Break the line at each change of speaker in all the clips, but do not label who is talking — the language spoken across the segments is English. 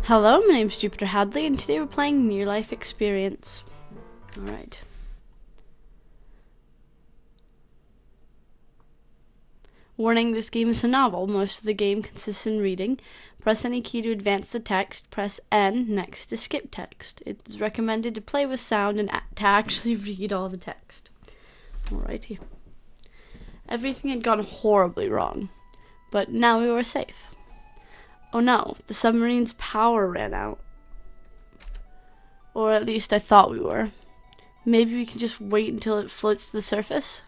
Hello, my name's Jupiter Hadley, and today we're playing Near Life Experience. Alright. Warning, this game is a novel. Most of the game consists in reading. Press any key to advance the text. Press N next to skip text. It's recommended to play with sound and to actually read all the text. Alrighty. Everything had gone horribly wrong, but now we were safe. Oh no, the submarine's power ran out. Or at least I thought we were. Maybe we can just wait until it floats to the surface?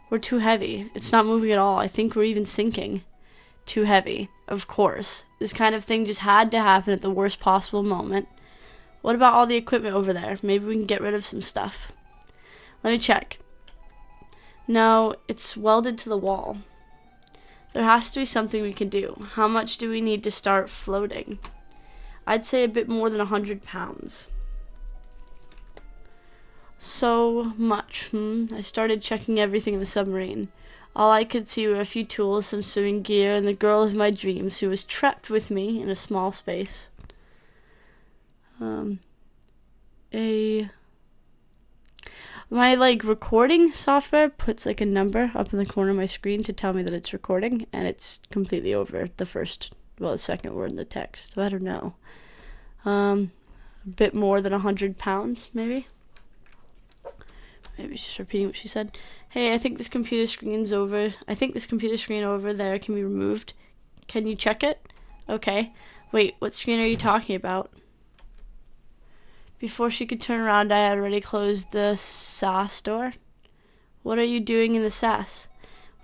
We're too heavy. It's not moving at all. I think we're even sinking. Too heavy. Of course. This kind of thing just had to happen at the worst possible moment. What about all the equipment over there? Maybe we can get rid of some stuff. Let me check. No, it's welded to the wall. There has to be something we can do. How much do we need to start floating? I'd say a bit more than 100 pounds. So much. I started checking everything in the submarine. All I could see were a few tools, some swimming gear, and the girl of my dreams who was trapped with me in a small space. My recording software puts a number up in the corner of my screen to tell me that it's recording, and it's completely over the second word in the text. So I don't know. A bit more than 100 pounds, maybe. Maybe she's repeating what she said. Hey, I think this computer screen over there can be removed. Can you check it? Okay. Wait, what screen are you talking about? Before she could turn around, I had already closed the SAS door. What are you doing in the SAS?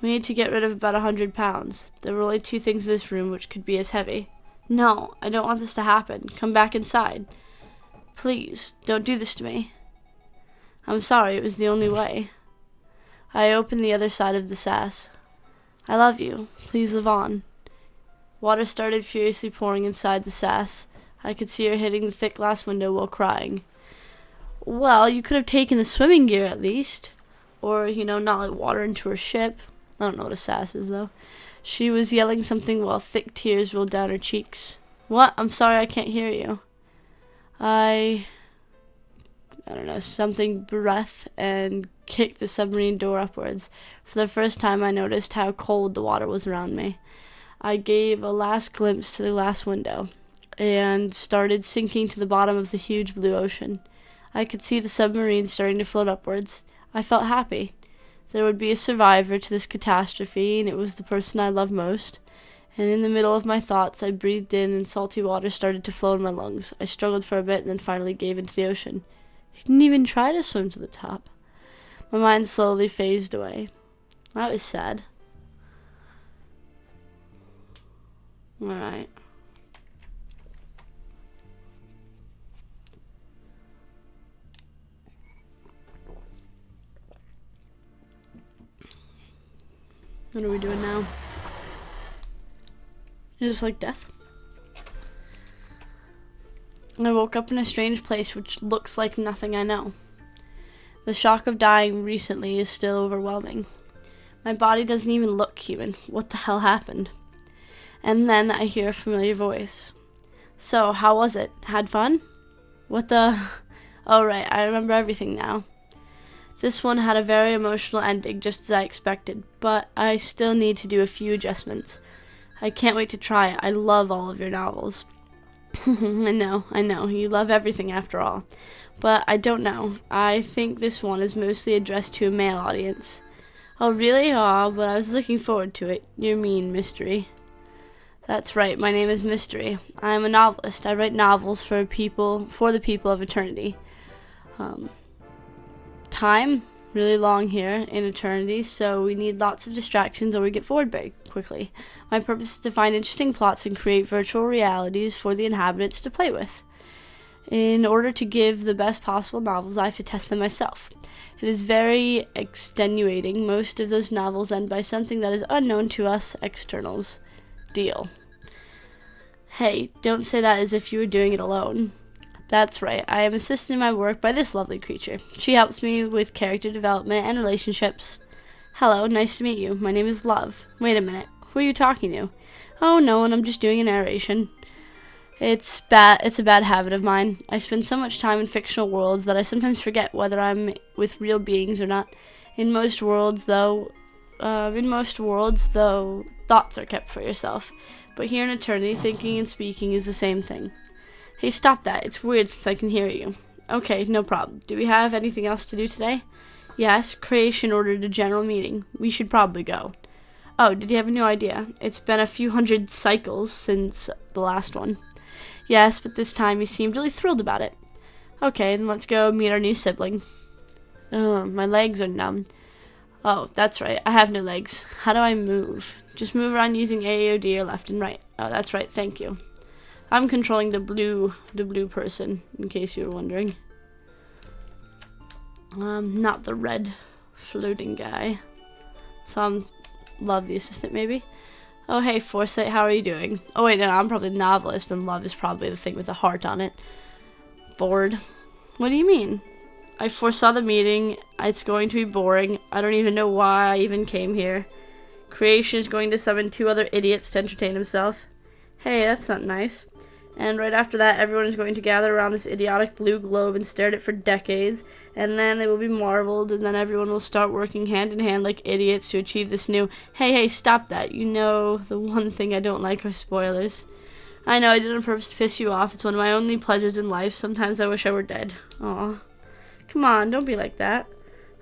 We need to get rid of about 100 pounds. There were only 2 things in this room which could be as heavy. No, I don't want this to happen. Come back inside. Please, don't do this to me. I'm sorry, it was the only way. I opened the other side of the SAS. I love you. Please live on. Water started furiously pouring inside the SAS. I could see her hitting the thick glass window while crying. Well, you could have taken the swimming gear at least. Or, not let water into her ship. I don't know what a SAS is, though. She was yelling something while thick tears rolled down her cheeks. What? I'm sorry, I can't hear you. I don't know, something breath and kicked the submarine door upwards. For the first time, I noticed how cold the water was around me. I gave a last glimpse to the glass window and started sinking to the bottom of the huge blue ocean. I could see the submarine starting to float upwards. I felt happy. There would be a survivor to this catastrophe, and it was the person I loved most. And in the middle of my thoughts, I breathed in, and salty water started to flow in my lungs. I struggled for a bit, and then finally gave into the ocean. I didn't even try to swim to the top. My mind slowly phased away. That was sad. Alright. What are we doing now? Is this like death? I woke up in a strange place which looks like nothing I know. The shock of dying recently is still overwhelming. My body doesn't even look human. What the hell happened? And then I hear a familiar voice. So, how was it? Had fun? What the... Oh right, I remember everything now. This one had a very emotional ending, just as I expected, but I still need to do a few adjustments. I can't wait to try it. I love all of your novels. I know, you love everything after all. But I don't know. I think this one is mostly addressed to a male audience. Oh really? Aw, but I was looking forward to it. You mean Mystery. That's right, my name is Mystery. I am a novelist. I write novels for the people of eternity. Time, really long here in eternity, so we need lots of distractions or we get bored very quickly. My purpose is to find interesting plots and create virtual realities for the inhabitants to play with. In order to give the best possible novels, I have to test them myself. It is very extenuating. Most of those novels end by something that is unknown to us externals. Deal. Hey, don't say that as if you were doing it alone. That's right, I am assisted in my work by this lovely creature. She helps me with character development and relationships. Hello, nice to meet you. My name is Love. Wait a minute, who are you talking to? Oh, no one, I'm just doing a narration. It's a bad habit of mine. I spend so much time in fictional worlds that I sometimes forget whether I'm with real beings or not. In most worlds, though, thoughts are kept for yourself. But here in eternity, thinking and speaking is the same thing. Hey, stop that. It's weird since I can hear you. Okay, no problem. Do we have anything else to do today? Yes, creation ordered a general meeting. We should probably go. Oh, did you have a new idea? It's been a few hundred cycles since the last one. Yes, but this time you seemed really thrilled about it. Okay, then let's go meet our new sibling. Oh, my legs are numb. Oh, that's right. I have no legs. How do I move? Just move around using AOD or left and right. Oh, that's right. Thank you. I'm controlling the blue person, in case you were wondering. Not the red floating guy. Some love the assistant, maybe. Oh, hey, Foresight, how are you doing? Oh, wait, no, I'm probably the novelist, and love is probably the thing with a heart on it. Bored. What do you mean? I foresaw the meeting. It's going to be boring. I don't even know why I even came here. Creation is going to summon 2 other idiots to entertain himself. Hey, that's not nice. And right after that, everyone is going to gather around this idiotic blue globe and stare at it for decades, and then they will be marveled, and then everyone will start working hand in hand like idiots to achieve this new... Hey, stop that. You know the one thing I don't like are spoilers. I know, I did it on purpose to piss you off. It's one of my only pleasures in life. Sometimes I wish I were dead. Aw. Come on, don't be like that.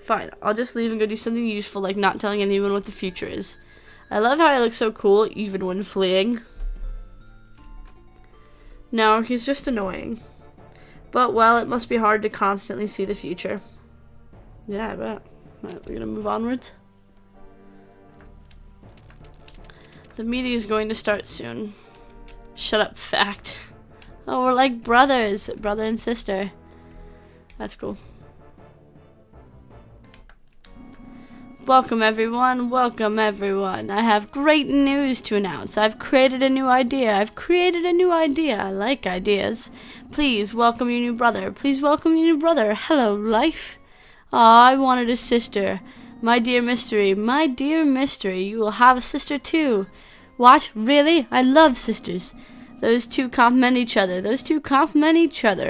Fine, I'll just leave and go do something useful like not telling anyone what the future is. I love how I look so cool, even when fleeing. No, he's just annoying. But, well, it must be hard to constantly see the future. Yeah, I bet. Alright, we're gonna move onwards. The meeting is going to start soon. Shut up, fact. Oh, we're like brothers. Brother and sister. That's cool. Welcome everyone, welcome everyone. I have great news to announce. I've created a new idea. I like ideas. Please welcome your new brother. Hello, life. Aw, I wanted a sister. My dear mystery, you will have a sister too. What? Really? I love sisters. Those two complement each other.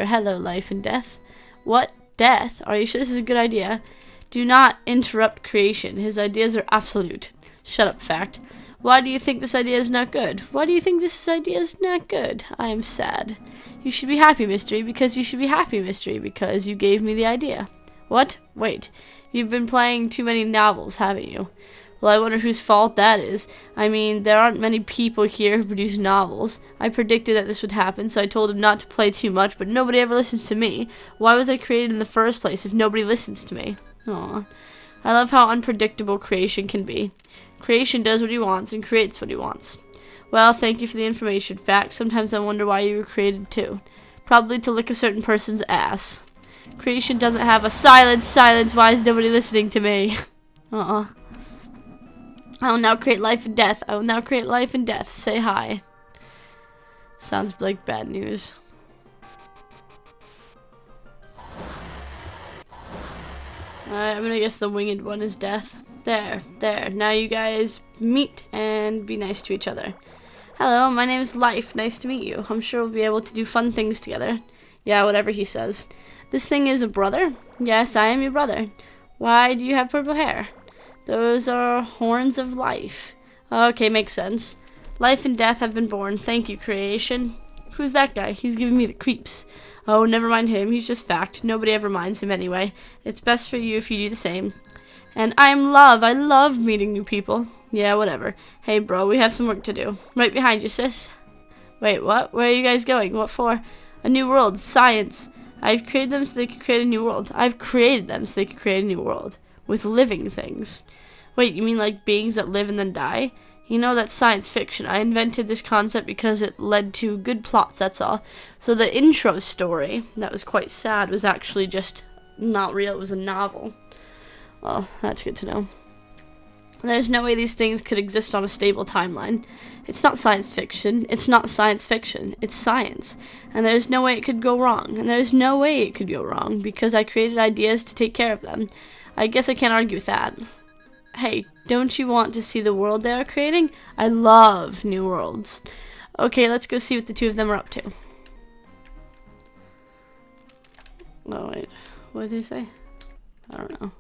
Hello, life and death. What? Death? Are you sure this is a good idea? Do not interrupt creation. His ideas are absolute. Shut up, fact. Why do you think this idea is not good? I am sad. You should be happy, mystery, because you gave me the idea. What? Wait. You've been playing too many novels, haven't you? Well, I wonder whose fault that is. I mean, there aren't many people here who produce novels. I predicted that this would happen, so I told him not to play too much, but nobody ever listens to me. Why was I created in the first place if nobody listens to me? Aw. I love how unpredictable creation can be. Creation does what he wants and creates what he wants. Well, thank you for the information, Fact. Sometimes I wonder why you were created too. Probably to lick a certain person's ass. Creation doesn't have a silence, why is nobody listening to me? I will now create life and death. Say hi. Sounds like bad news. Alright, I'm gonna guess the winged one is death. There. Now you guys meet and be nice to each other. Hello, my name is Life. Nice to meet you. I'm sure we'll be able to do fun things together. Yeah, whatever he says. This thing is a brother? Yes, I am your brother. Why do you have purple hair? Those are horns of life. Okay, makes sense. Life and death have been born. Thank you, creation. Who's that guy? He's giving me the creeps. Oh, never mind him. He's just fact. Nobody ever minds him anyway. It's best for you if you do the same. And I'm love. I love meeting new people. Yeah, whatever. Hey, bro, we have some work to do. Right behind you, sis. Wait, what? Where are you guys going? What for? A new world. Science. I've created them so they could create a new world. With living things. Wait, you mean like beings that live and then die? You know, that's science fiction. I invented this concept because it led to good plots, that's all. So the intro story, that was quite sad, was actually just not real. It was a novel. Well, that's good to know. There's no way these things could exist on a stable timeline. It's not science fiction. It's science. And there's no way it could go wrong. Because I created ideas to take care of them. I guess I can't argue with that. Hey, don't you want to see the world they are creating? I love new worlds. Okay, let's go see what the two of them are up to. Oh, wait. What did they say? I don't know.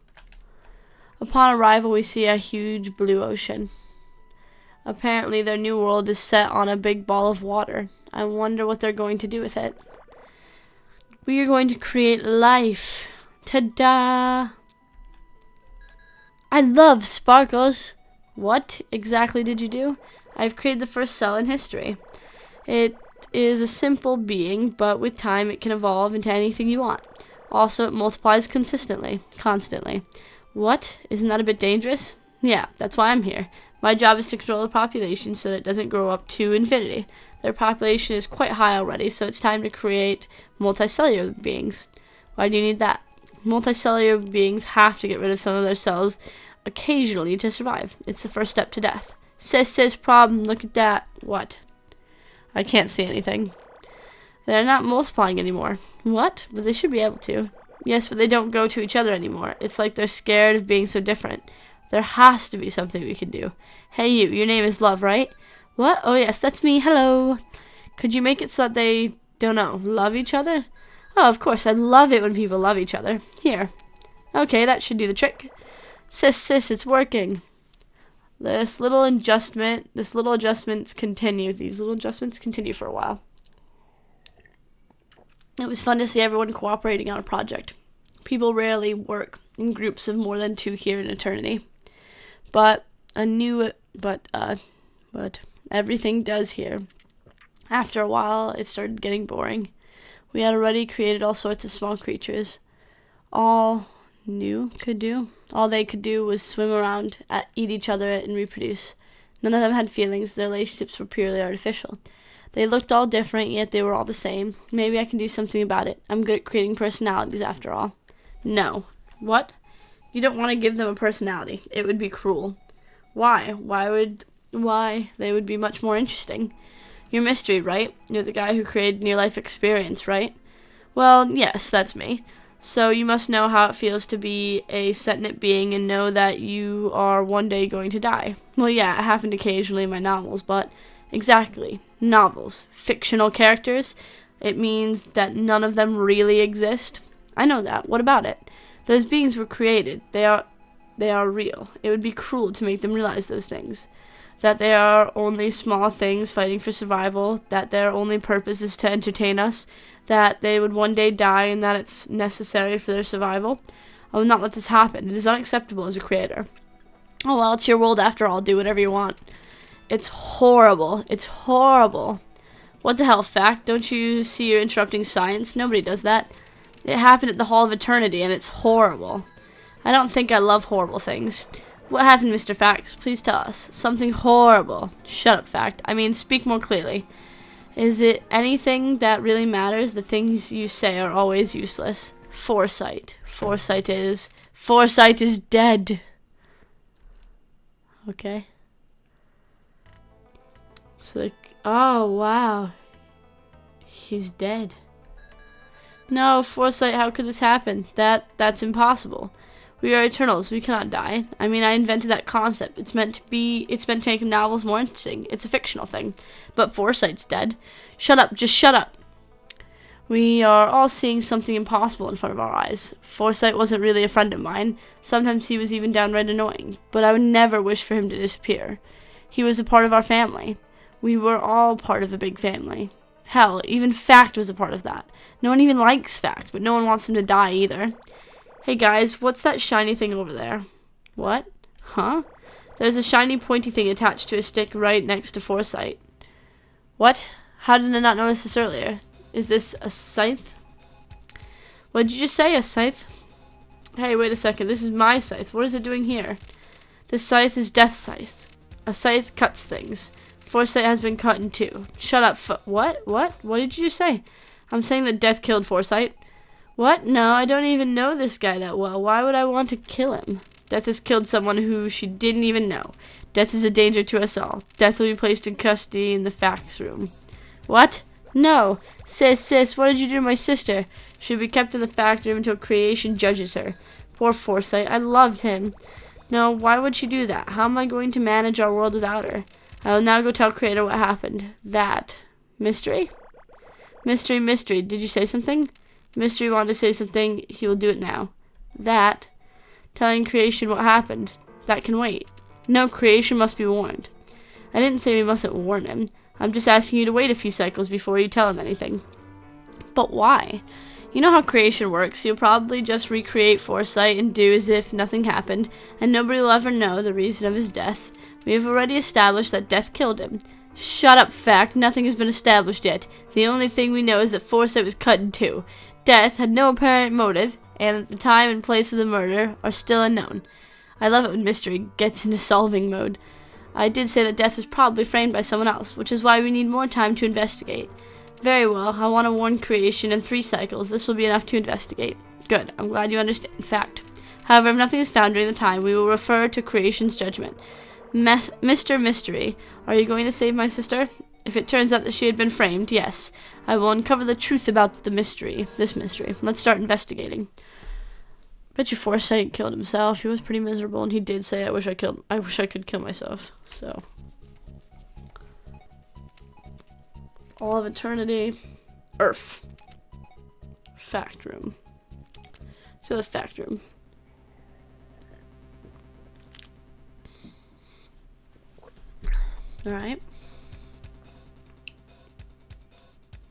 Upon arrival, we see a huge blue ocean. Apparently, their new world is set on a big ball of water. I wonder what they're going to do with it. We are going to create life. Ta-da! I love sparkles. What exactly did you do? I've created the first cell in history. It is a simple being, but with time it can evolve into anything you want. Also, it multiplies constantly. What? Isn't that a bit dangerous? Yeah, that's why I'm here. My job is to control the population so that it doesn't grow up to infinity. Their population is quite high already, so it's time to create multicellular beings. Why do you need that? Multicellular beings have to get rid of some of their cells occasionally to survive. It's the first step to death. Sis, problem, look at that. What? I can't see anything. They're not multiplying anymore. What? But they should be able to. Yes, but they don't go to each other anymore. It's like they're scared of being so different. There has to be something we can do. Hey you, your name is Love, right? What? Oh yes, that's me, hello. Could you make it so that they, don't know, love each other? Oh, of course, I love it when people love each other. Here. Okay, that should do the trick. Sis, it's working. These little adjustments continue for a while. It was fun to see everyone cooperating on a project. People rarely work in groups of more than 2 here in eternity. But everything does here. After a while, it started getting boring. We had already created all sorts of small creatures. All they could do was swim around, eat each other, and reproduce. None of them had feelings. Their relationships were purely artificial. They looked all different, yet they were all the same. Maybe I can do something about it. I'm good at creating personalities, after all. No. What? You don't want to give them a personality. It would be cruel. Why? Why? They would be much more interesting. You're Mystery, right? You're the guy who created near-life experience, right? Well, yes, that's me. So you must know how it feels to be a sentient being and know that you are one day going to die. Well, yeah, it happened occasionally in my novels, but exactly. Novels. Fictional characters. It means that none of them really exist. I know that. What about it? Those beings were created. They are real. It would be cruel to make them realize those things. That they are only small things fighting for survival, that their only purpose is to entertain us, that they would one day die and that it's necessary for their survival. I will not let this happen. It is unacceptable as a creator. Oh well, it's your world after all. Do whatever you want. It's horrible. It's horrible. What the hell, Fact? Don't you see you're interrupting science? Nobody does that. It happened at the Hall of Eternity, and it's horrible. I don't think I love horrible things. What happened, Mr. Facts? Please tell us. Something horrible. Shut up, Fact. I mean, speak more clearly. Is it anything that really matters? The things you say are always useless. Foresight. Foresight is dead. Okay. It's like, oh, wow. He's dead. No, Foresight, how could this happen? That's impossible. We are Eternals. We cannot die. I mean, I invented that concept. It's meant to make novels more interesting. It's a fictional thing. But Foresight's dead. Shut up. Just shut up. We are all seeing something impossible in front of our eyes. Foresight wasn't really a friend of mine. Sometimes he was even downright annoying. But I would never wish for him to disappear. He was a part of our family. We were all part of a big family. Hell, even Fact was a part of that. No one even likes Fact, but no one wants him to die either. Hey guys, what's that shiny thing over there? What? Huh? There's a shiny pointy thing attached to a stick right next to Foresight. What? How did I not notice this earlier? Is this a scythe? What did you just say, a scythe? Hey, wait a second, this is my scythe. What is it doing here? This scythe is Death Scythe. A scythe cuts things. Foresight has been cut in two. Shut up, what? What did you just say? I'm saying that Death killed Foresight. What? No, I don't even know this guy that well. Why would I want to kill him? Death has killed someone who she didn't even know. Death is a danger to us all. Death will be placed in custody in the Facts room. What? No. Sis, what did you do to my sister? She'll be kept in the Fact room until creation judges her. Poor Foresight. I loved him. No, why would she do that? How am I going to manage our world without her? I will now go tell Creator what happened. That. Mystery? Mystery, mystery. Did you say something? Mystery wanted to say something. He will do it now. That. Telling Creation what happened. That can wait. No, Creation must be warned. I didn't say we mustn't warn him. I'm just asking you to wait a few cycles before you tell him anything. But why? You know how Creation works. He'll probably just recreate Foresight and do as if nothing happened, and nobody will ever know the reason of his death. We have already established that death killed him. Shut up, Fact. Nothing has been established yet. The only thing we know is that Foresight was cut in two. Death had no apparent motive, and that the time and place of the murder are still unknown. I love it when mystery gets into solving mode. I did say that death was probably framed by someone else, which is why we need more time to investigate. Very well, I want to warn Creation in 3 cycles. This will be enough to investigate. Good, I'm glad you understand. Fact. However, if nothing is found during the time, we will refer to Creation's judgment. Mr. Mystery, are you going to save my sister? If it turns out that she had been framed, yes. I will uncover the truth about this mystery. Let's start investigating. Bet you Foresight killed himself. He was pretty miserable, and he did say, I wish I could kill myself. So, all of eternity. Earth. Fact room. So the fact room. Alright.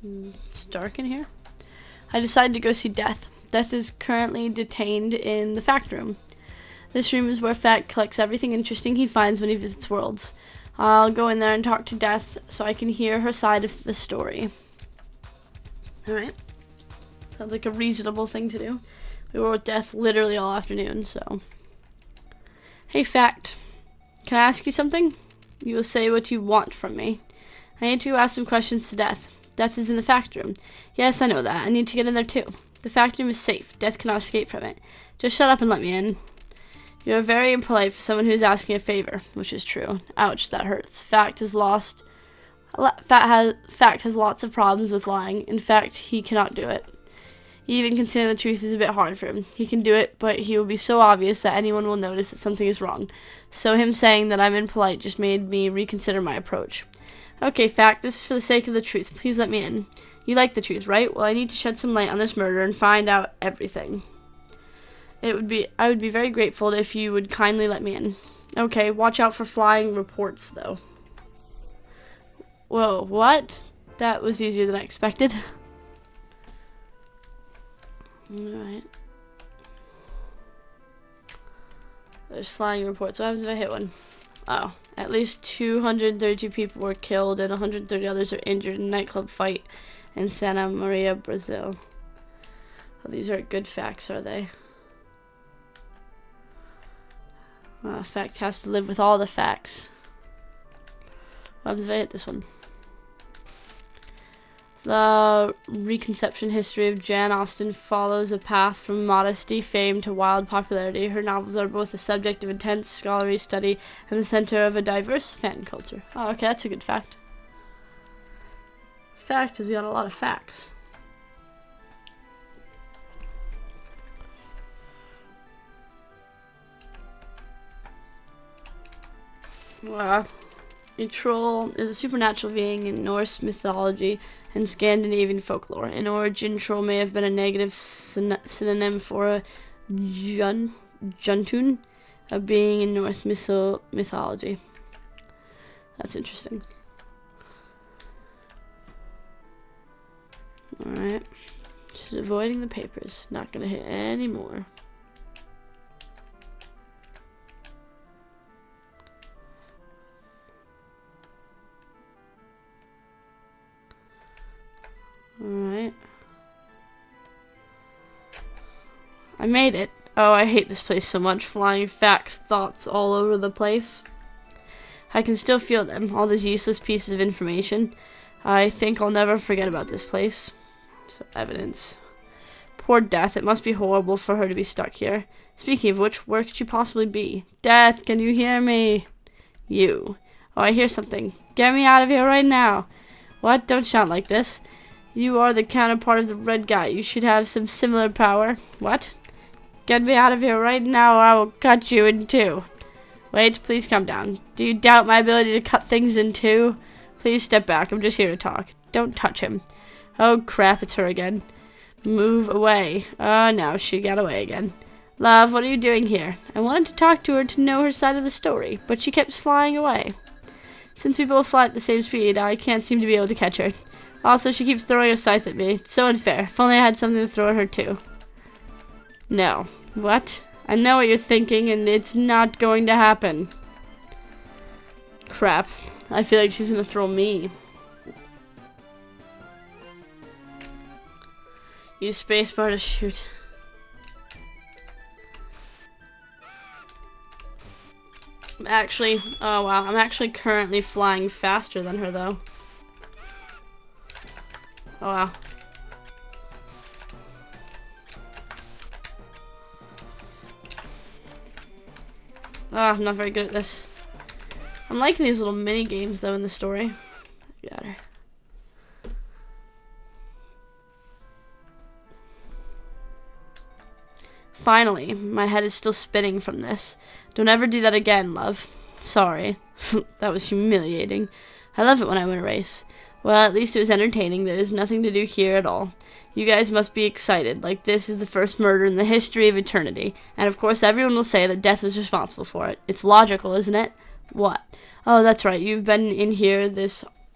It's dark in here. I decided to go see Death. Death is currently detained in the fact room. This room is where Fact collects everything interesting he finds when he visits worlds. I'll go in there and talk to Death so I can hear her side of the story. Alright. Sounds like a reasonable thing to do. We were with Death literally all afternoon, so. Hey, Fact. Can I ask you something? You will say what you want from me. I need to ask some questions to Death. Death is in the fact room. Yes, I know that. I need to get in there too. The fact room is safe. Death cannot escape from it. Just shut up and let me in. You are very impolite for someone who is asking a favor, which is true. Ouch, that hurts. Fact has lots of problems with lying. In fact, he cannot do it. Even concealing the truth is a bit hard for him. He can do it, but he will be so obvious that anyone will notice that something is wrong. So him saying that I'm impolite just made me reconsider my approach. Okay, Fact, this is for the sake of the truth. Please let me in. You like the truth, right? Well, I need to shed some light on this murder and find out everything. I would be very grateful if you would kindly let me in. Okay, watch out for flying reports, though. Whoa, what? That was easier than I expected. Alright. There's flying reports. What happens if I hit one? Oh. At least 232 people were killed and 130 others are injured in a nightclub fight in Santa Maria, Brazil. Oh, these are good facts, are they? Fact has to live with all the facts. What happens if I hit this one? The reconception history of Jane Austen follows a path from modesty, fame, to wild popularity. Her novels are both the subject of intense scholarly study and the center of a diverse fan culture. Oh, okay, that's a good fact. Fact has got a lot of facts. A troll is a supernatural being in Norse mythology and Scandinavian folklore. In origin, troll may have been a negative synonym for a juntun, a being in Norse mythology. That's interesting. Alright. Just avoiding the papers. Not gonna hit any more. Alright. I made it. Oh, I hate this place so much. Flying facts, thoughts all over the place. I can still feel them, all these useless pieces of information. I think I'll never forget about this place. So, evidence. Poor Death, it must be horrible for her to be stuck here. Speaking of which, where could she possibly be? Death, can you hear me? You. Oh, I hear something. Get me out of here right now. What? Don't shout like this. You are the counterpart of the red guy. You should have some similar power. What? Get me out of here right now or I will cut you in two. Wait, please calm down. Do you doubt my ability to cut things in two? Please step back. I'm just here to talk. Don't touch him. Oh, crap, it's her again. Move away. Oh, no, she got away again. Love, what are you doing here? I wanted to talk to her to know her side of the story, but she kept flying away. Since we both fly at the same speed, I can't seem to be able to catch her. Also, she keeps throwing a scythe at me. It's so unfair. If only I had something to throw at her, too. No. What? I know what you're thinking, and it's not going to happen. Crap. I feel like she's gonna throw me. Use spacebar to shoot. Oh wow, I'm actually currently flying faster than her, though. Oh wow. I'm not very good at this. I'm liking these little mini games, though, in the story. Got her. Finally, my head is still spinning from this. Don't ever do that again, love. Sorry. That was humiliating. I love it when I win a race. Well, at least it was entertaining. There is nothing to do here at all. You guys must be excited, like this is the first murder in the history of eternity. And of course everyone will say that death was responsible for it. It's logical, isn't it? What? Oh, that's right. You've been in here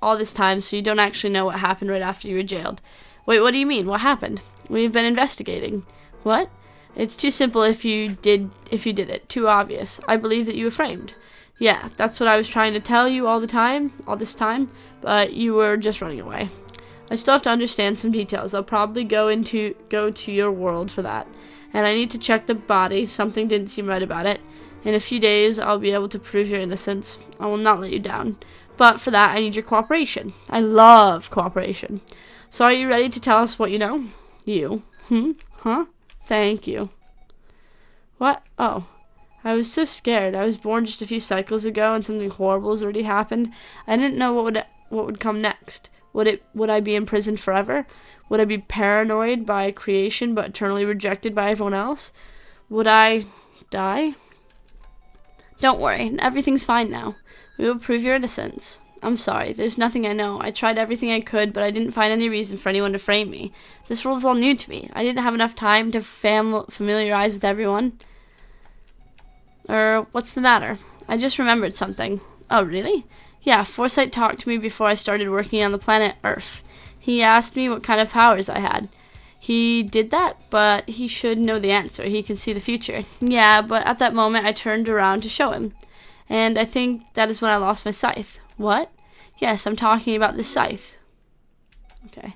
all this time, so you don't actually know what happened right after you were jailed. Wait, what do you mean? What happened? We've been investigating. What? It's too simple if you did it. Too obvious. I believe that you were framed. Yeah, that's what I was trying to tell you all this time, but you were just running away. I still have to understand some details. I'll probably go to your world for that. And I need to check the body. Something didn't seem right about it. In a few days, I'll be able to prove your innocence. I will not let you down. But for that, I need your cooperation. I love cooperation. So are you ready to tell us what you know? You. Huh? Thank you. What? Oh. I was so scared. I was born just a few cycles ago and something horrible has already happened. I didn't know what would come next. Would I be imprisoned forever? Would I be paranoid by creation but eternally rejected by everyone else? Would I die? Don't worry. Everything's fine now. We will prove your innocence. I'm sorry. There's nothing I know. I tried everything I could, but I didn't find any reason for anyone to frame me. This world is all new to me. I didn't have enough time to familiarize with everyone. What's the matter? I just remembered something. Oh, really? Yeah, Foresight talked to me before I started working on the planet Earth. He asked me what kind of powers I had. He did that, but he should know the answer. He can see the future. Yeah, but at that moment I turned around to show him. And I think that is when I lost my scythe. What? Yes, I'm talking about the scythe. Okay.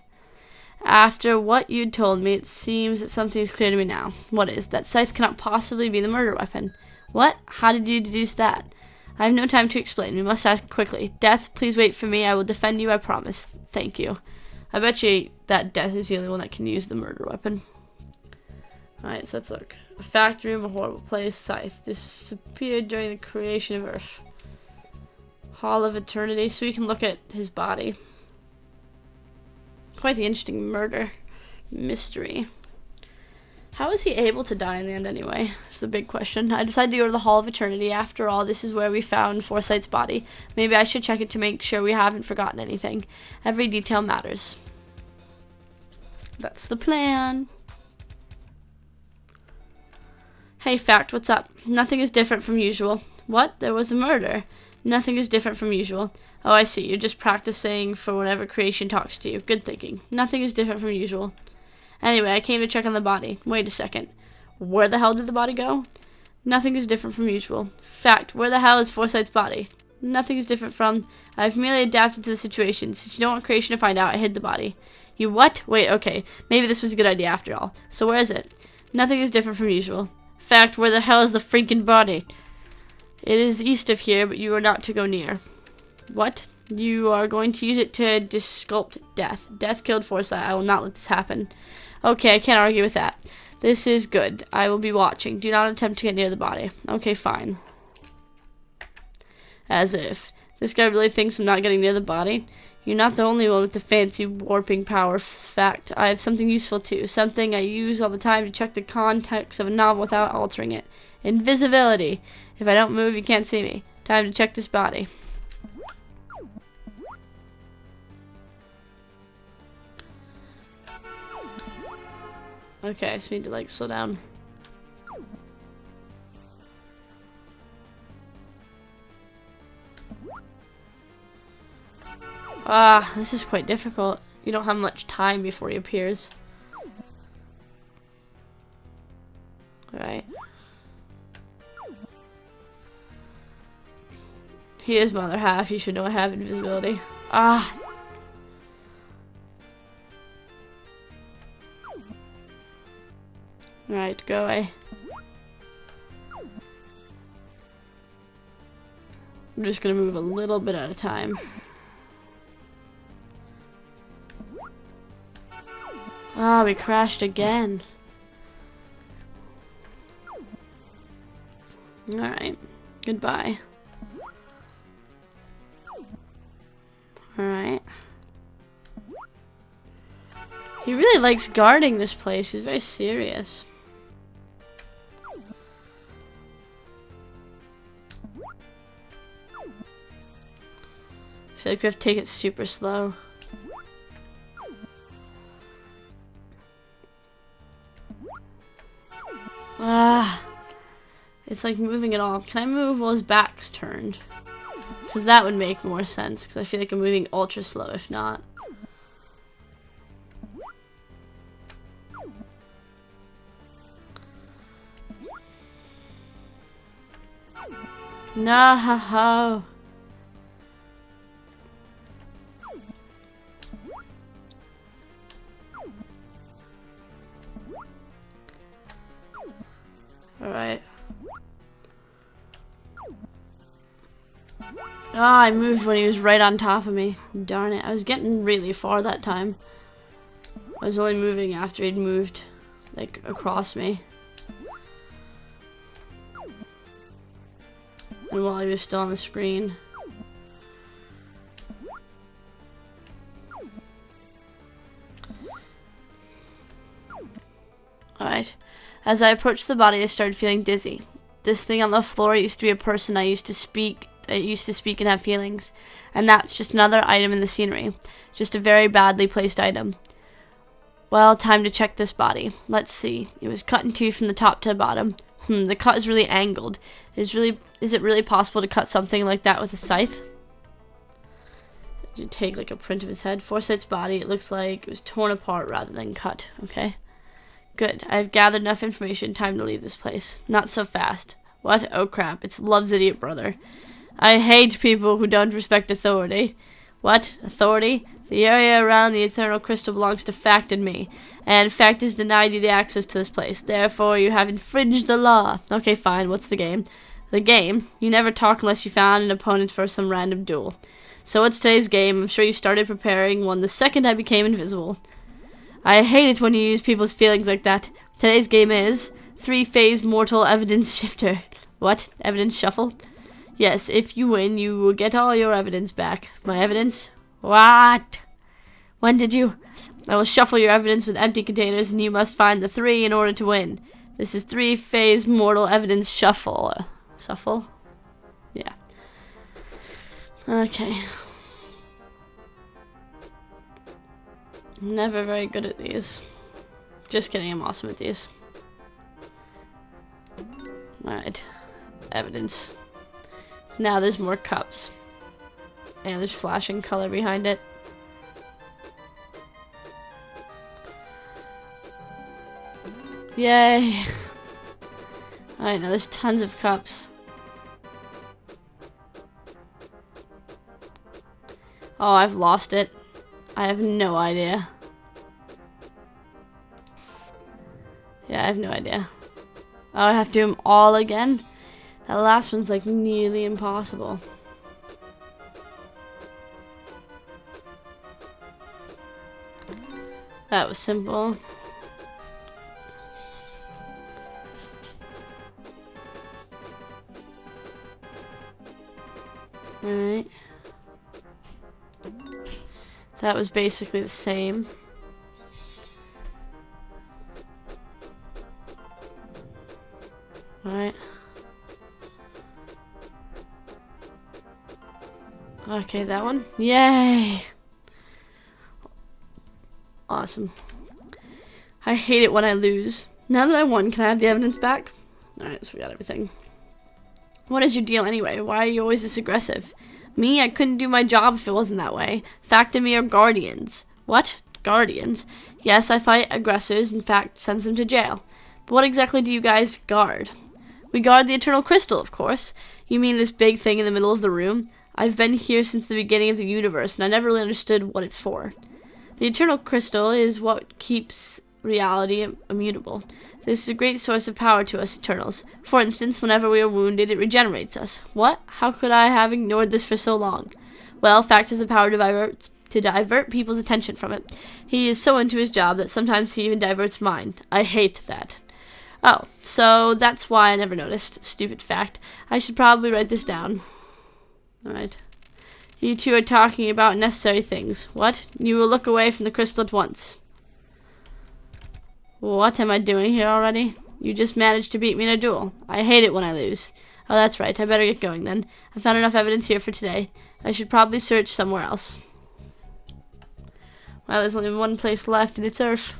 After what you'd told me, it seems that something is clear to me now. What is? That scythe cannot possibly be the murder weapon. What? How did you deduce that? I have no time to explain. We must act quickly. Death, please wait for me. I will defend you, I promise. Thank you. I bet you that Death is the only one that can use the murder weapon. Alright, so let's look. A factory of a horrible place. Scythe. Disappeared during the creation of Earth. Hall of Eternity. So we can look at his body. Quite the interesting murder mystery. How was he able to die in the end anyway? That's the big question. I decided to go to the Hall of Eternity. After all, this is where we found Foresight's body. Maybe I should check it to make sure we haven't forgotten anything. Every detail matters. That's the plan. Hey, Fact, what's up? Nothing is different from usual. What? There was a murder. Nothing is different from usual. Oh, I see. You're just practicing for whenever creation talks to you. Good thinking. Nothing is different from usual. Anyway, I came to check on the body. Wait a second. Where the hell did the body go? Nothing is different from usual. Fact, where the hell is Foresight's body? Nothing is different from... I've merely adapted to the situation. Since you don't want creation to find out, I hid the body. You what? Wait, okay. Maybe this was a good idea after all. So where is it? Nothing is different from usual. Fact, where the hell is the freaking body? It is east of here, but you are not to go near. What? You are going to use it to desculpt Death. Death killed Foresight. I will not let this happen. Okay, I can't argue with that. This is good. I will be watching. Do not attempt to get near the body. Okay, fine. As if. This guy really thinks I'm not getting near the body? You're not the only one with the fancy warping power fact. I have something useful too. Something I use all the time to check the context of a novel without altering it. Invisibility. If I don't move, you can't see me. Time to check this body. Okay, I just need to like slow down. Ah, this is quite difficult. You don't have much time before he appears. Alright. He is my other half. You should know I have invisibility. Ah. Alright, go away. I'm just gonna move a little bit at a time. Ah, we crashed again. Alright. Goodbye. Alright. He really likes guarding this place. He's very serious. I feel like we have to take it super slow. Ah, it's like moving it all. Can I move while his back's turned? Because that would make more sense. Because I feel like I'm moving ultra slow if not. No, ho, ho. Alright. Ah, I moved when he was right on top of me. Darn it. I was getting really far that time. I was only moving after he'd moved, like, across me. And while he was still on the screen. Alright. As I approached the body, I started feeling dizzy. This thing on the floor used to be a person I used to speak and have feelings. And that's just another item in the scenery. Just a very badly placed item. Well, time to check this body. Let's see. It was cut in two from the top to the bottom. The cut is really angled. Is it really possible to cut something like that with a scythe? Did you take like a print of his head? Forsyth's body, it looks like it was torn apart rather than cut. Okay. Good. I've gathered enough information. Time to leave this place. Not so fast. What? Oh crap. It's Love's idiot brother. I hate people who don't respect authority. What? Authority? The area around the Eternal Crystal belongs to Fact and me. And Fact has denied you the access to this place. Therefore, you have infringed the law. Okay, fine. What's the game? The game? You never talk unless you found an opponent for some random duel. So what's today's game? I'm sure you started preparing one the second I became invisible. I hate it when you use people's feelings like that. Today's game is three-phase mortal evidence shifter. What? Evidence shuffle? Yes, if you win, you will get all your evidence back. My evidence? What? When did you? I will shuffle your evidence with empty containers, and you must find the three in order to win. This is three-phase mortal evidence shuffle. Shuffle? Yeah. Okay. Never very good at these. Just kidding, I'm awesome at these. Alright. Evidence. Now there's more cups. And there's flashing color behind it. Yay! Alright, now there's tons of cups. Oh, I've lost it. I have no idea. Yeah, I have no idea. Oh, I have to do them all again? That last one's like nearly impossible. That was simple. Alright. That was basically the same. Alright. Okay, that one. Yay! Awesome. I hate it when I lose. Now that I won, can I have the evidence back? Alright, so we got everything. What is your deal anyway? Why are you always this aggressive? Me? I couldn't do my job if it wasn't that way. Fact and me are guardians. What? Guardians? Yes, I fight aggressors, in fact, sends them to jail. But what exactly do you guys guard? We guard the Eternal Crystal, of course. You mean this big thing in the middle of the room? I've been here since the beginning of the universe, and I never really understood what it's for. The Eternal Crystal is what keeps reality immutable. This is a great source of power to us Eternals. For instance, whenever we are wounded, it regenerates us. What? How could I have ignored this for so long? Well, fact has the power to divert people's attention from it. He is so into his job that sometimes he even diverts mine. I hate that. Oh, so that's why I never noticed. Stupid fact. I should probably write this down. Alright. You two are talking about necessary things. What? You will look away from the crystal at once. What am I doing here already? You just managed to beat me in a duel. I hate it when I lose. Oh, that's right. I better get going then. I found enough evidence here for today. I should probably search somewhere else. Well, there's only one place left, and it's Earth.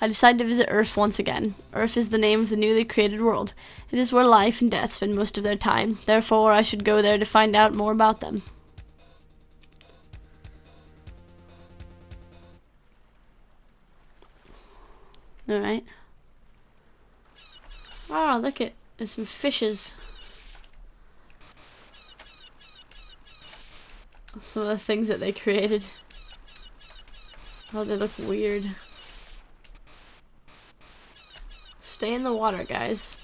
I decided to visit Earth once again. Earth is the name of the newly created world. It is where life and death spend most of their time. Therefore, I should go there to find out more about them. Alright. Oh, look at there's some fishes. Some of the things that they created. Oh, they look weird. Stay in the water, guys.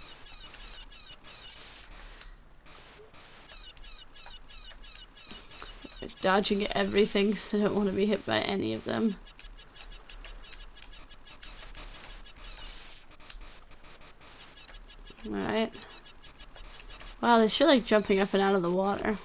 They're dodging everything, so I don't want to be hit by any of them. Alright. Wow, they're sure like jumping up and out of the water.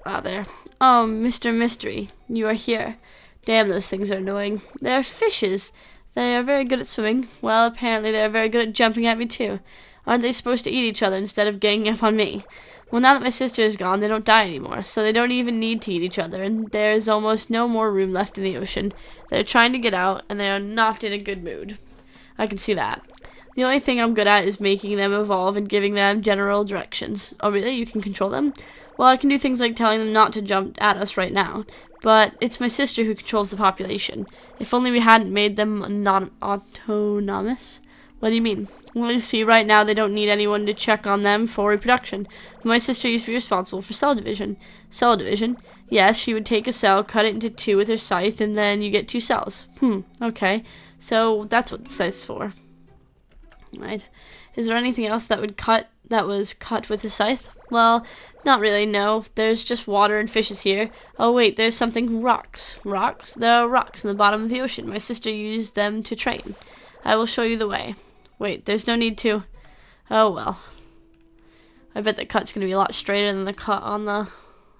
Wow, there. Oh, Mr. Mystery, you are here. Damn, those things are annoying. They are fishes. They are very good at swimming. Well, apparently they are very good at jumping at me too. Aren't they supposed to eat each other instead of ganging up on me? Well, now that my sister is gone, they don't die anymore, so they don't even need to eat each other, and there is almost no more room left in the ocean. They're trying to get out, and they are not in a good mood. I can see that. The only thing I'm good at is making them evolve and giving them general directions. Oh, really? You can control them? Well, I can do things like telling them not to jump at us right now, but it's my sister who controls the population. If only we hadn't made them autonomous. What do you mean? Well, you see, right now they don't need anyone to check on them for reproduction. My sister used to be responsible for cell division. Cell division? Yes, she would take a cell, cut it into two with her scythe, and then you get 2 cells. Okay. So that's what the scythe's for. Right. Is there anything else that was cut with a scythe? Well, not really, no. There's just water and fishes here. Oh wait, there's something rocks. Rocks? There are rocks in the bottom of the ocean. My sister used them to train. I will show you the way. Wait, there's no need to. Oh well. I bet the cut's gonna be a lot straighter than the cut on the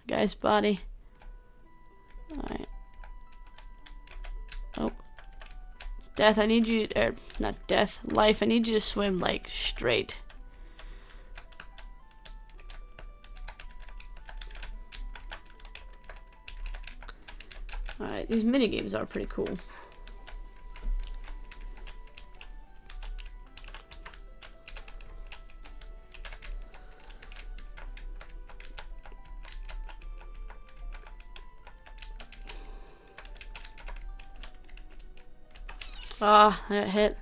guy's body. Alright. Oh. Death, I need you, not Death, Life, I need you to swim, like, straight. Alright, these minigames are pretty cool. Ah, I got hit.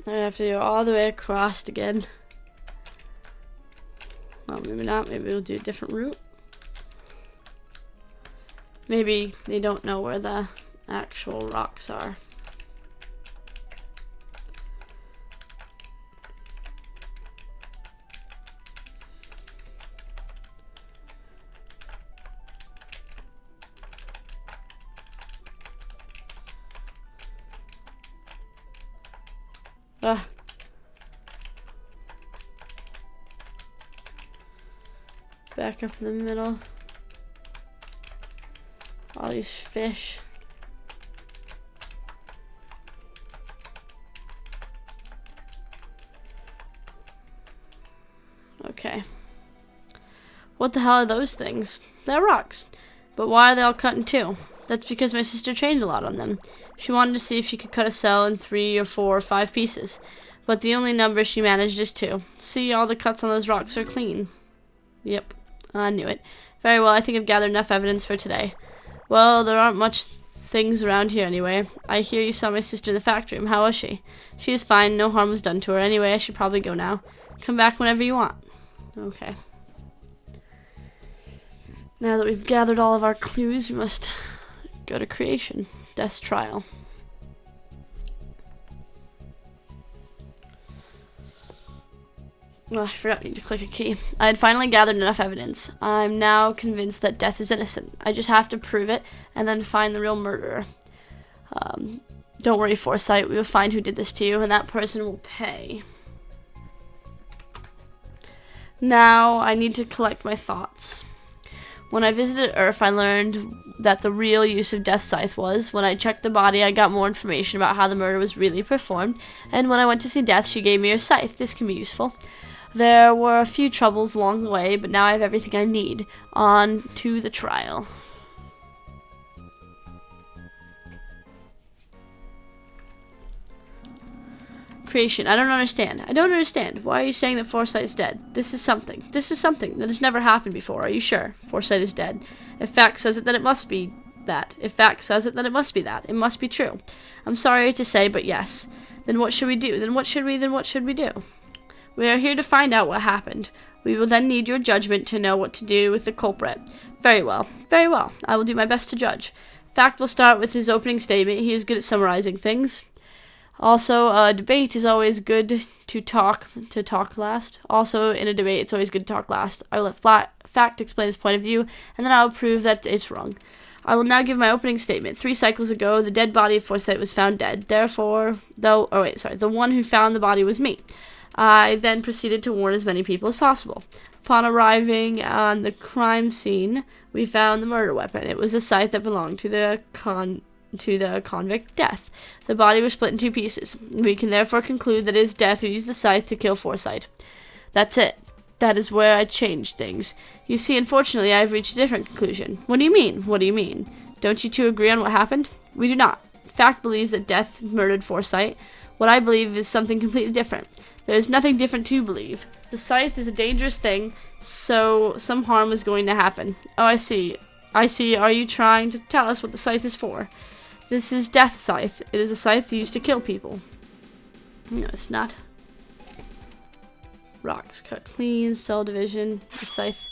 Now I have to go all the way across again. Well, maybe not. Maybe we'll do a different route. Maybe they don't know where the actual rocks are. Ugh. Back up in the middle. All these fish. Okay. What the hell are those things? They're rocks. But why are they all cut in two? That's because my sister trained a lot on them. She wanted to see if she could cut a cell in 3 or 4 or 5 pieces. But the only number she managed is 2. See, all the cuts on those rocks are clean. Yep, I knew it. Very well, I think I've gathered enough evidence for today. Well, there aren't much things around here anyway. I hear you saw my sister in the factory room. How was she? She is fine. No harm was done to her. Anyway, I should probably go now. Come back whenever you want. Okay. Now that we've gathered all of our clues, we must go to creation. Death's trial. Oh, I forgot I need to click a key. I had finally gathered enough evidence. I'm now convinced that Death is innocent. I just have to prove it and then find the real murderer. Don't worry, Foresight. We will find who did this to you, and that person will pay. Now, I need to collect my thoughts. When I visited Earth, I learned that the real use of Death's scythe was, when I checked the body, I got more information about how the murder was really performed, and when I went to see Death, she gave me her scythe. This can be useful. There were a few troubles along the way, but now I have everything I need. On to the trial. Creation. I don't understand. I don't understand. Why are you saying that Foresight is dead? This is something that has never happened before. Are you sure? Foresight is dead. If fact says it, then it must be that. If fact says it, then it must be that. It must be true. I'm sorry to say, but yes. Then what should we do? Then what should we do? We are here to find out what happened. We will then need your judgment to know what to do with the culprit. Very well. Very well. I will do my best to judge. Fact will start with his opening statement. He is good at summarizing things. Also, a debate is always good to talk last. Also, in a debate, it's always good to talk last. I will let Fact explain his point of view, and then I will prove that it's wrong. I will now give my opening statement. 3 cycles ago, the dead body of Foresight was found dead. Therefore, the one who found the body was me. I then proceeded to warn as many people as possible. Upon arriving on the crime scene, we found the murder weapon. It was a scythe that belonged to the convict Death. The body was split in 2 pieces. We can therefore conclude that it is Death who used the scythe to kill Foresight. That's it. That is where I changed things. You see, unfortunately, I have reached a different conclusion. What do you mean? What do you mean? Don't you two agree on what happened? We do not. Fact believes that Death murdered Foresight. What I believe is something completely different. There is nothing different to believe. The scythe is a dangerous thing, so some harm is going to happen. Oh, I see. Are you trying to tell us what the scythe is for? This is Death's scythe. It is a scythe used to kill people. No, it's not. Rocks cut clean, cell division, the scythe.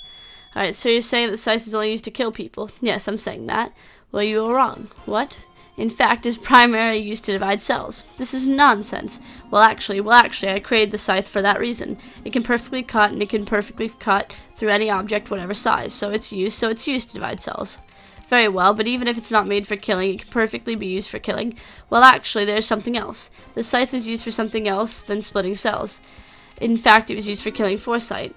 Alright, so you're saying that the scythe is only used to kill people? Yes, I'm saying that. Well, you are wrong. What? In fact, is primarily used to divide cells. This is nonsense. Well, actually, I created the scythe for that reason. It can perfectly cut, and it can perfectly cut through any object, whatever size. So it's used to divide cells. Very well, but even if it's not made for killing, it can perfectly be used for killing. Well, actually, there's something else. The scythe was used for something else than splitting cells. In fact, it was used for killing Foresight.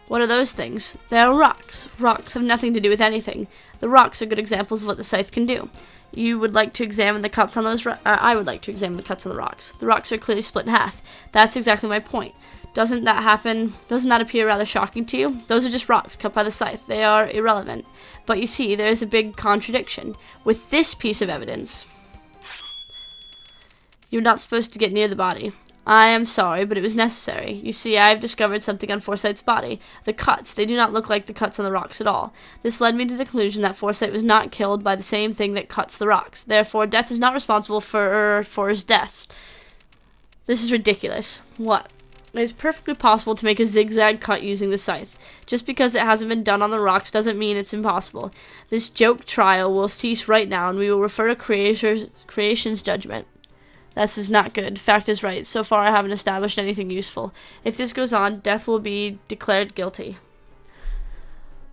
What are those things? They are rocks. Rocks have nothing to do with anything. The rocks are good examples of what the scythe can do. You would like to examine the cuts on those I would like to examine the cuts on the rocks. The rocks are clearly split in half. That's exactly my point. Doesn't that happen? Doesn't that appear rather shocking to you? Those are just rocks cut by the scythe. They are irrelevant. But you see, there is a big contradiction. With this piece of evidence, you're not supposed to get near the body. I am sorry, but it was necessary. You see, I have discovered something on Foresight's body. The cuts, they do not look like the cuts on the rocks at all. This led me to the conclusion that Foresight was not killed by the same thing that cuts the rocks. Therefore, Death is not responsible for his deaths. This is ridiculous. What? It is perfectly possible to make a zigzag cut using the scythe. Just because it hasn't been done on the rocks doesn't mean it's impossible. This joke trial will cease right now, and we will refer to creation's judgment. This is not good. Fact is right. So far, I haven't established anything useful. If this goes on, Death will be declared guilty.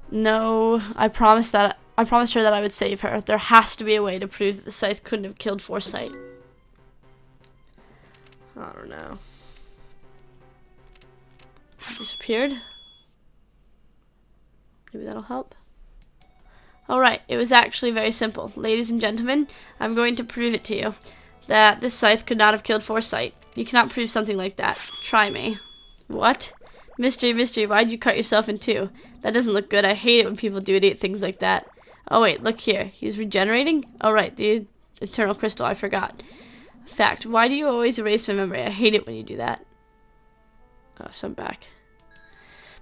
No, I promise that I promised her that I would save her. There has to be a way to prove that the scythe couldn't have killed Foresight. I don't know. It disappeared. Maybe that'll help. Alright, it was actually very simple. Ladies and gentlemen, I'm going to prove it to you. That this scythe could not have killed Foresight. You cannot prove something like that. Try me. What? Mystery, why'd you cut yourself in two? That doesn't look good. I hate it when people do idiot things like that. Oh wait, look here. He's regenerating? Oh right, the eternal crystal, I forgot. Fact, why do you always erase my memory? I hate it when you do that. Oh, so I'm back.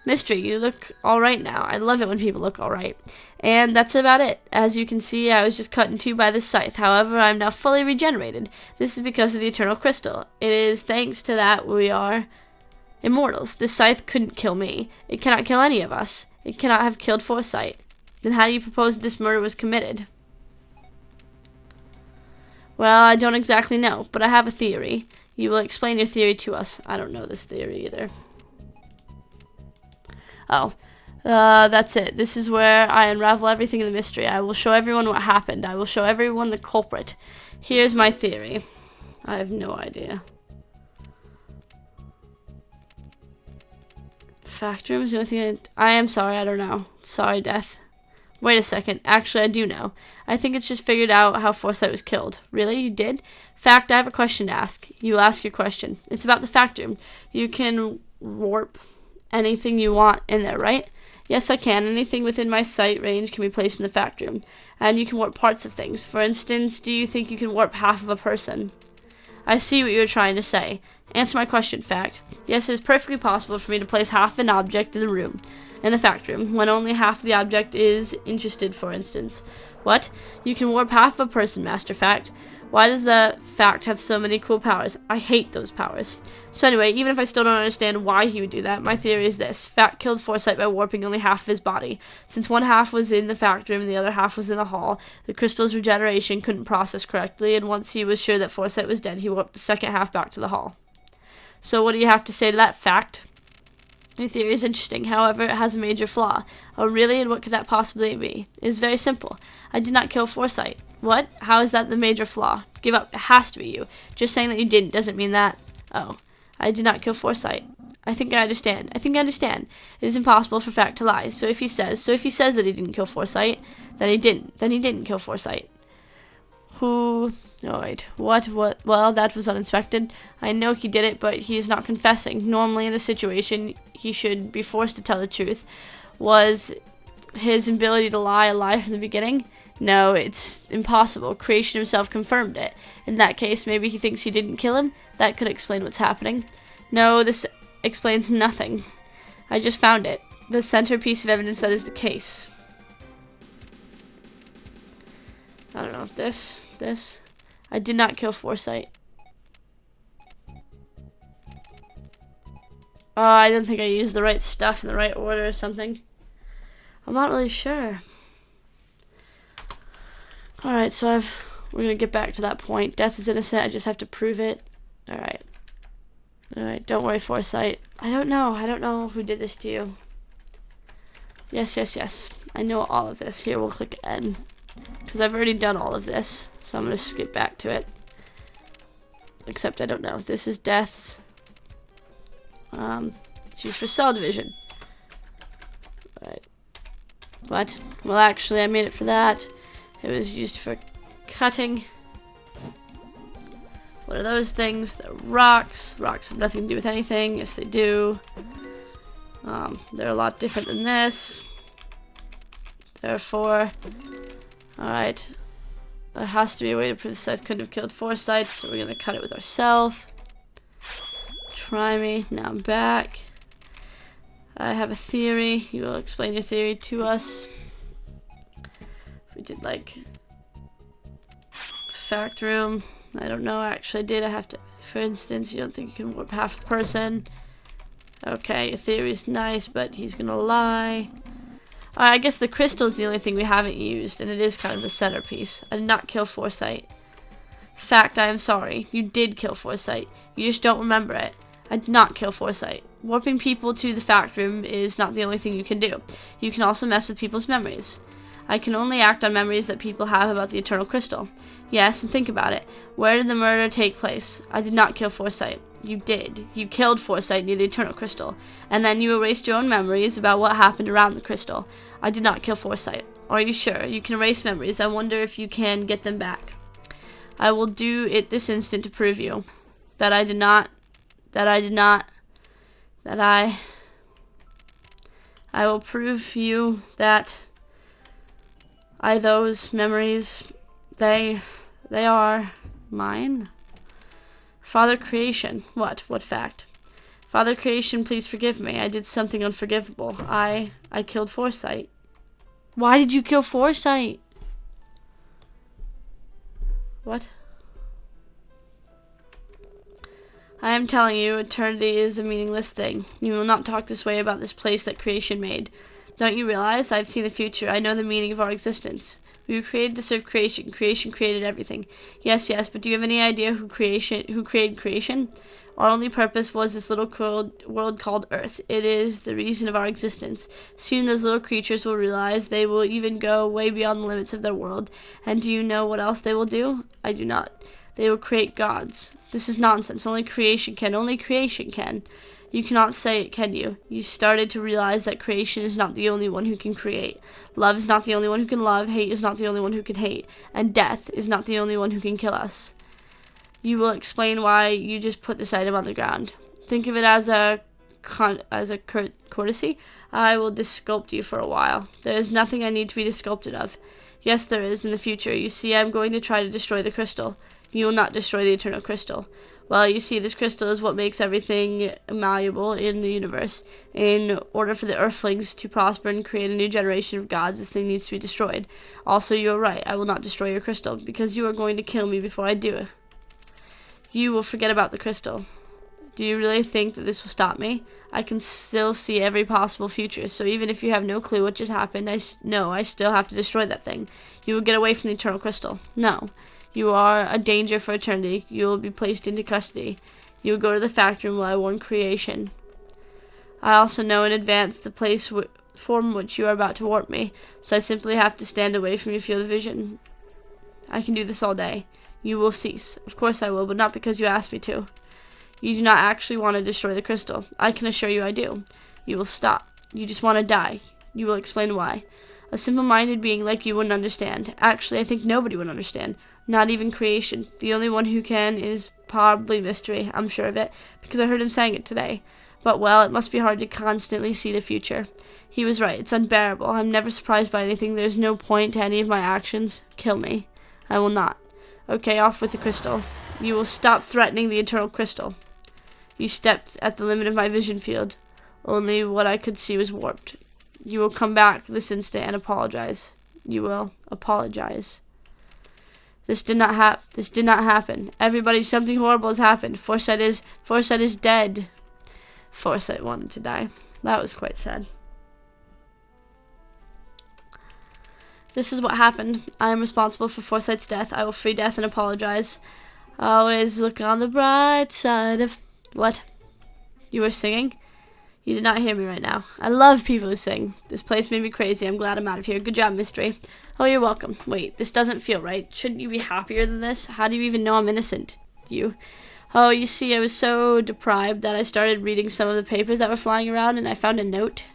Mystery, you look alright now. I love it when people look alright. And that's about it. As you can see, I was just cut in two by this scythe. However, I'm now fully regenerated. This is because of the eternal crystal. It is thanks to that we are immortals. This scythe couldn't kill me. It cannot kill any of us. It cannot have killed Foresight. Then how do you propose this murder was committed? Well, I don't exactly know, but I have a theory. You will explain your theory to us. I don't know this theory either. Oh, that's it. This is where I unravel everything in the mystery. I will show everyone what happened. I will show everyone the culprit. Here's my theory. I have no idea. Fact room is the only thing I am sorry, I don't know. Sorry, Death. Wait a second. Actually, I do know. I think it's just figured out how Foresight was killed. Really? You did? Fact, I have a question to ask. You will ask your question. It's about the fact room. You can warp anything you want in there, right? Yes, I can. Anything within my sight range can be placed in the fact room. And you can warp parts of things. For instance, do you think you can warp half of a person? I see what you're trying to say. Answer my question, Fact. Yes, it is perfectly possible for me to place half an object in the room, in the fact room, when only half the object is interested, for instance. What? You can warp half of a person, Master Fact. Why does the Fact have so many cool powers? I hate those powers. So anyway, even if I still don't understand why he would do that, my theory is this. Fact killed Foresight by warping only half of his body. Since one half was in the fact room and the other half was in the hall, the crystal's regeneration couldn't process correctly, and once he was sure that Foresight was dead, he warped the second half back to the hall. So what do you have to say to that, Fact? Your theory is interesting, however, it has a major flaw. Oh really, and what could that possibly be? It is very simple. I did not kill Foresight. What? How is that the major flaw? Give up. It has to be you. Just saying that you didn't doesn't mean that. Oh. I did not kill Foresight. I think I understand. I understand. It is impossible for Fact to lie. So if he says that he didn't kill Foresight, then he didn't. Then he didn't kill Foresight. Who? Oh wait. What? Well, that was uninspected. I know he did it, but he is not confessing. Normally in this situation, he should be forced to tell the truth. Was his ability to lie a lie from the beginning? No, it's impossible. Creation himself confirmed it. In that case, maybe he thinks he didn't kill him? That could explain what's happening. No, this explains nothing. I just found it. The centerpiece of evidence that is the case. I don't know. This. I did not kill Foresight. Oh, I don't think I used the right stuff in the right order or something. I'm not really sure. Alright, so we're gonna get back to that point. Death is innocent, I just have to prove it. Alright, don't worry, Foresight. I don't know who did this to you. Yes. I know all of this. Here, we'll click N. Because I've already done all of this, so I'm gonna skip back to it. Except I don't know. This is Death's. It's used for cell division. Right. What? Well, actually, I made it for that. It was used for cutting. What are those things? They're rocks. Rocks have nothing to do with anything. Yes, they do. They're a lot different than this. Therefore, alright. There has to be a way to prove the scythe couldn't have killed Foresight, so we're going to cut it with ourselves. Try me. Now I'm back. I have a theory. You will explain your theory to us. We did like fact room. I don't know, actually I have to, for instance, you don't think you can warp half a person. Okay, your theory's nice, but he's gonna lie. Alright, I guess the crystal's the only thing we haven't used, and it is kind of the centerpiece. I did not kill Foresight. Fact, I am sorry. You did kill Foresight. You just don't remember it. I did not kill Foresight. Warping people to the fact room is not the only thing you can do. You can also mess with people's memories. I can only act on memories that people have about the eternal crystal. Yes, and think about it. Where did the murder take place? I did not kill Foresight. You did. You killed Foresight near the eternal crystal, and then you erased your own memories about what happened around the crystal. I did not kill Foresight. Are you sure? You can erase memories. I wonder if you can get them back. I will do it this instant to prove you that I will prove you that those memories, they are mine. Father Creation. What fact? Father Creation, please forgive me. I did something unforgivable. I killed Foresight. Why did you kill Foresight? What? I am telling you, eternity is a meaningless thing. You will not talk this way about this place that creation made. Don't you realize? I've seen the future. I know the meaning of our existence. We were created to serve creation. Creation created everything. Yes, but do you have any idea who created creation? Our only purpose was this little world called Earth. It is the reason of our existence. Soon those little creatures will realize they will even go way beyond the limits of their world. And do you know what else they will do? I do not. They will create gods. This is nonsense. Only creation can. Only creation can. You cannot say it, can you? You started to realize that creation is not the only one who can create. Love is not the only one who can love. Hate is not the only one who can hate. And death is not the only one who can kill us. You will explain why you just put this item on the ground. Think of it as a courtesy. I will disculpt you for a while. There is nothing I need to be disculpted of. Yes, there is in the future. You see, I am going to try to destroy the crystal. You will not destroy the eternal crystal. Well, you see, this crystal is what makes everything malleable in the universe. In order for the Earthlings to prosper and create a new generation of gods, this thing needs to be destroyed. Also, you are right. I will not destroy your crystal, because you are going to kill me before I do it. You will forget about the crystal. Do you really think that this will stop me? I can still see every possible future, so even if you have no clue what just happened, I still have to destroy that thing. You will get away from the eternal crystal. No. You are a danger for eternity. You will be placed into custody. You will go to the factory while I warn creation. I also know in advance the place from which you are about to warp me, so I simply have to stand away from your field of vision. I can do this all day. You will cease. Of course I will, but not because you asked me to. You do not actually want to destroy the crystal. I can assure you I do. You will stop. You just want to die. You will explain why. A simple-minded being like you wouldn't understand. Actually, I think nobody would understand. Not even creation. The only one who can is probably Mystery. I'm sure of it, because I heard him saying it today. But, well, it must be hard to constantly see the future. He was right. It's unbearable. I'm never surprised by anything. There's no point to any of my actions. Kill me. I will not. Okay, off with the crystal. You will stop threatening the eternal crystal. You stepped at the limit of my vision field. Only what I could see was warped. You will come back this instant and apologize. You will apologize. This did not happen. Everybody, something horrible has happened. Foresight is dead. Foresight wanted to die. That was quite sad. This is what happened. I am responsible for Foresight's death. I will free Death and apologize. Always look on the bright side of... What? You were singing? You did not hear me right now. I love people who sing. This place made me crazy. I'm glad I'm out of here. Good job, Mystery. Oh, you're welcome. Wait, this doesn't feel right. Shouldn't you be happier than this? How do you even know I'm innocent? You. Oh, you see, I was so deprived that I started reading some of the papers that were flying around, and I found a note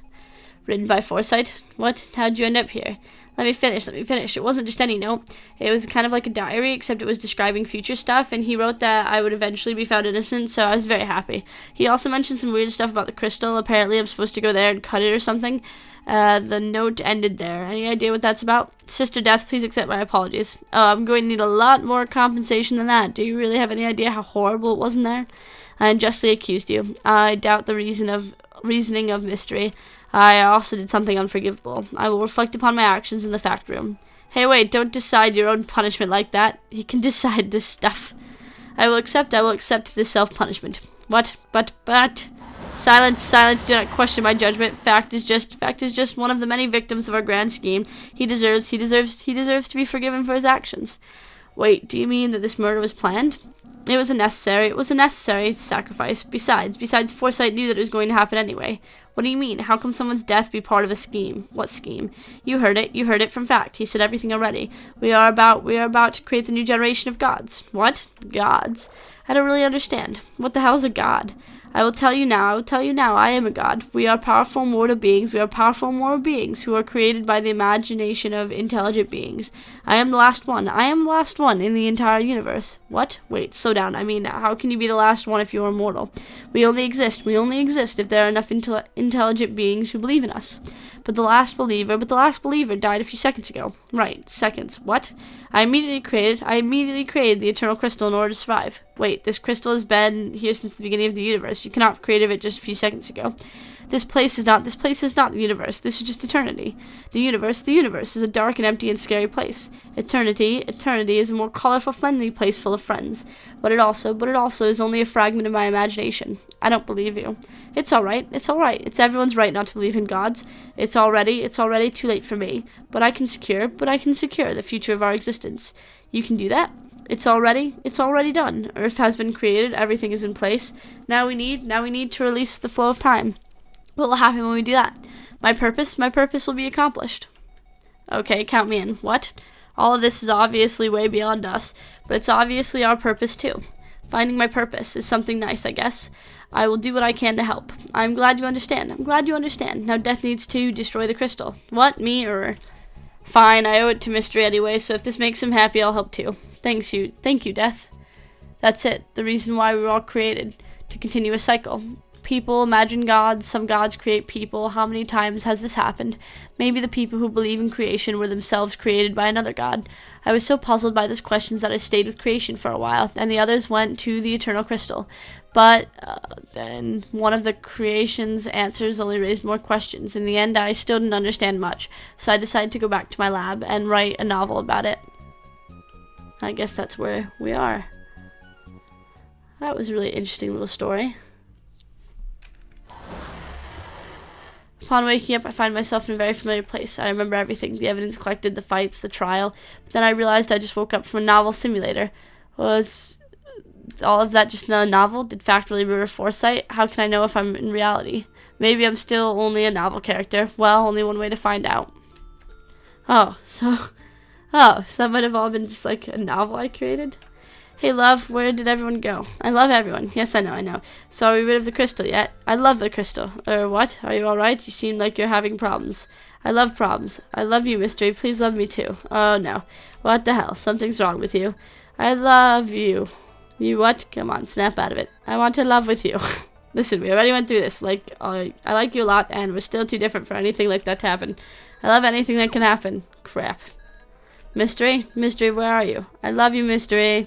written by Foresight. What? How'd you end up here? Let me finish. It wasn't just any note. It was kind of like a diary, except it was describing future stuff, and he wrote that I would eventually be found innocent, so I was very happy. He also mentioned some weird stuff about the crystal. Apparently I'm supposed to go there and cut it or something. The note ended there. Any idea what that's about? Sister Death, please accept my apologies. Oh, I'm going to need a lot more compensation than that. Do you really have any idea how horrible it was in there? I unjustly accused you. I doubt the reasoning of Mystery. I also did something unforgivable. I will reflect upon my actions in the fact room. Hey, wait, don't decide your own punishment like that. He can decide this stuff. I will accept this self-punishment. What? But... Silence, do not question my judgment. Fact is just one of the many victims of our grand scheme. He deserves to be forgiven for his actions. Wait, do you mean that this murder was planned? It was a necessary sacrifice. Besides, Forsyth knew that it was going to happen anyway. What do you mean? How come someone's death be part of a scheme? What scheme? You heard it from fact. He said everything already. We are about to create the new generation of gods. What? Gods? I don't really understand. What the hell is a god? I will tell you now, I am a god. We are powerful mortal beings who are created by the imagination of intelligent beings. I am the last one in the entire universe. What? Wait, slow down. I mean, how can you be the last one if you are immortal? We only exist if there are enough intelligent beings who believe in us. But the last believer died a few seconds ago. Right, seconds. What? I immediately created the eternal crystal in order to survive. Wait, this crystal has been here since the beginning of the universe. You cannot have created it just a few seconds ago. This place is not the universe. This is just eternity. The universe is a dark and empty and scary place. Eternity is a more colorful, friendly place full of friends. But it also is only a fragment of my imagination. I don't believe you. It's alright. It's everyone's right not to believe in gods. It's already too late for me. But I can secure the future of our existence. You can do that? It's already done. Earth has been created, everything is in place. Now we need to release the flow of time. What will happen when we do that? My purpose will be accomplished. Okay, count me in. What? All of this is obviously way beyond us, but it's obviously our purpose too. Finding my purpose is something nice, I guess. I will do what I can to help. I'm glad you understand. Now Death needs to destroy the crystal. What? Me or... Fine, I owe it to Mystery anyway, so if this makes him happy, I'll help too. Thank you, Death. That's it. The reason why we were all created. To continue a cycle. People imagine gods, some gods create people. How many times has this happened? Maybe the people who believe in creation were themselves created by another god. I was so puzzled by these questions that I stayed with creation for a while, and the others went to the eternal crystal. But then one of the creation's answers only raised more questions. In the end, I still didn't understand much, so I decided to go back to my lab and write a novel about it. I guess that's where we are. That was a really interesting little story. Upon waking up, I find myself in a very familiar place. I remember everything, the evidence collected, the fights, the trial. But then I realized I just woke up from a novel simulator. Was all of that just a novel? Did fact really mirror foresight? How can I know if I'm in reality? Maybe I'm still only a novel character. Well, only one way to find out. So that might have all been just like a novel I created? Hey, love, where did everyone go? I love everyone. Yes, I know. So are we rid of the crystal yet? I love the crystal. What? Are you alright? You seem like you're having problems. I love problems. I love you, Mystery. Please love me too. Oh, no. What the hell? Something's wrong with you. I love you. You what? Come on, snap out of it. I want to love with you. Listen, we already went through this. I like you a lot, and we're still too different for anything like that to happen. I love anything that can happen. Crap. Mystery, where are you? I love you, Mystery.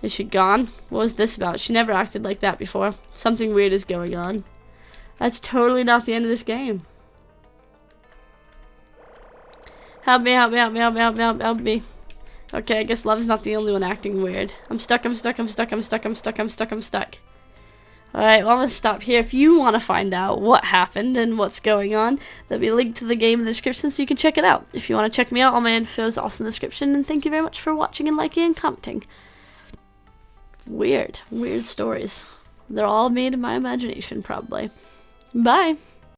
Is she gone? What was this about? She never acted like that before. Something weird is going on. That's totally not the end of this game. Help me. Okay, I guess Love's not the only one acting weird. I'm stuck. Alright, well, I'm gonna stop here. If you want to find out what happened and what's going on, there'll be a link to the game in the description so you can check it out. If you want to check me out, all my info is also in the description, and thank you very much for watching and liking and commenting. Weird stories. They're all made in my imagination, probably. Bye!